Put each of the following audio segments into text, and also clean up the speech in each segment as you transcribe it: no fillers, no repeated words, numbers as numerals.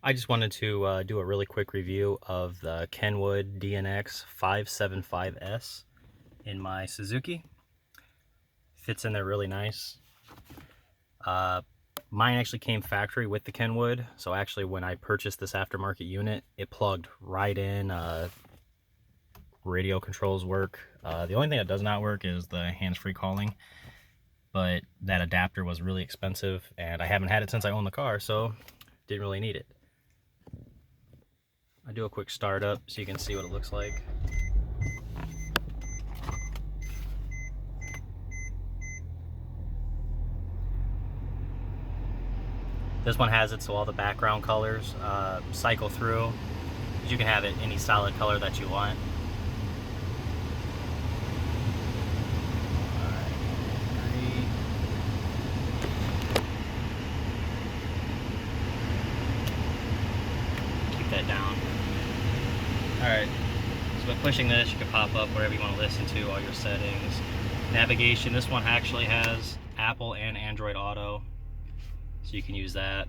I just wanted to do a really quick review of the Kenwood DNX 575S in my Suzuki. Fits in there really nice. Uh, Mine actually came factory with the Kenwood, so actually when I purchased this aftermarket unit, it plugged right in. Radio controls work. The only thing that does not work is the hands-free calling, but that adapter was really expensive, and I haven't had it since I owned the car, so didn't really need it. I do a quick startup so you can see what it looks like. This one has it so all the background colors cycle through. You can have it any solid color that you want. Keep that down. Alright, so by pushing this, you can pop up whatever you want to listen to, all your settings. Navigation, this one actually has Apple and Android Auto, so you can use that.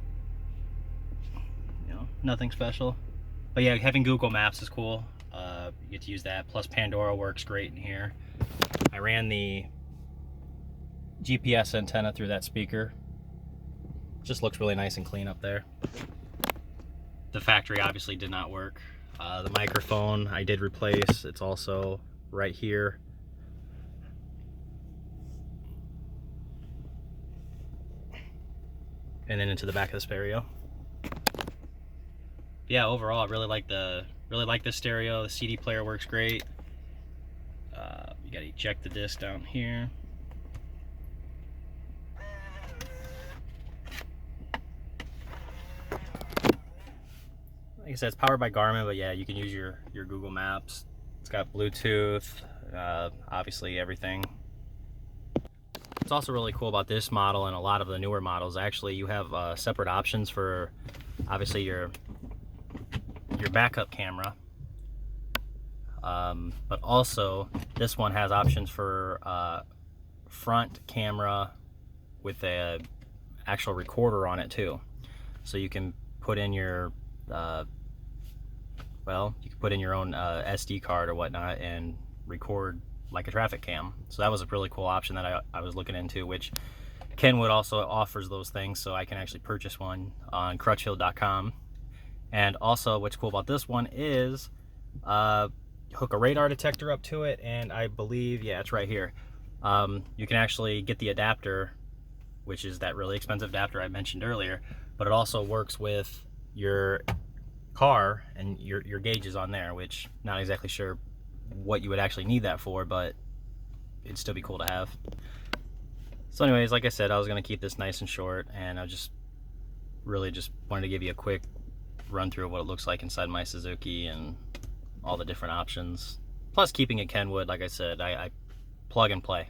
You know, nothing special. But yeah, having Google Maps is cool. You get to use that, plus Pandora works great in here. I ran the GPS antenna through that speaker. Just looks really nice and clean up there. The factory obviously did not work. The microphone I did replace. It's also right here. And then into the back of the stereo. Yeah, overall I really like the stereo. The CD player works great. You gotta eject the disc down here. Like I said, it's powered by Garmin, but yeah, you can use your Google Maps. It's got Bluetooth, obviously everything. What's also really cool about this model and a lot of the newer models, actually, you have separate options for obviously your backup camera. But also, this one has options for front camera with a actual recorder on it too. So you can put in your well, you can put in your own SD card or whatnot and record like a traffic cam. So that was a really cool option that I was looking into, which Kenwood also offers those things, so I can actually purchase one on crutchhill.com. And also what's cool about this one is hook a radar detector up to it, and I believe, yeah, it's right here. You can actually get the adapter, which is that really expensive adapter I mentioned earlier, but it also works with your car and your gauges on there, which not exactly sure what you would actually need that for, but it'd still be cool to have. So anyways, like I said, I was going to keep this nice and short, and I just really wanted to give you a quick run through of what it looks like inside my Suzuki and all the different options. Plus, keeping it Kenwood, like I said, I plug and play.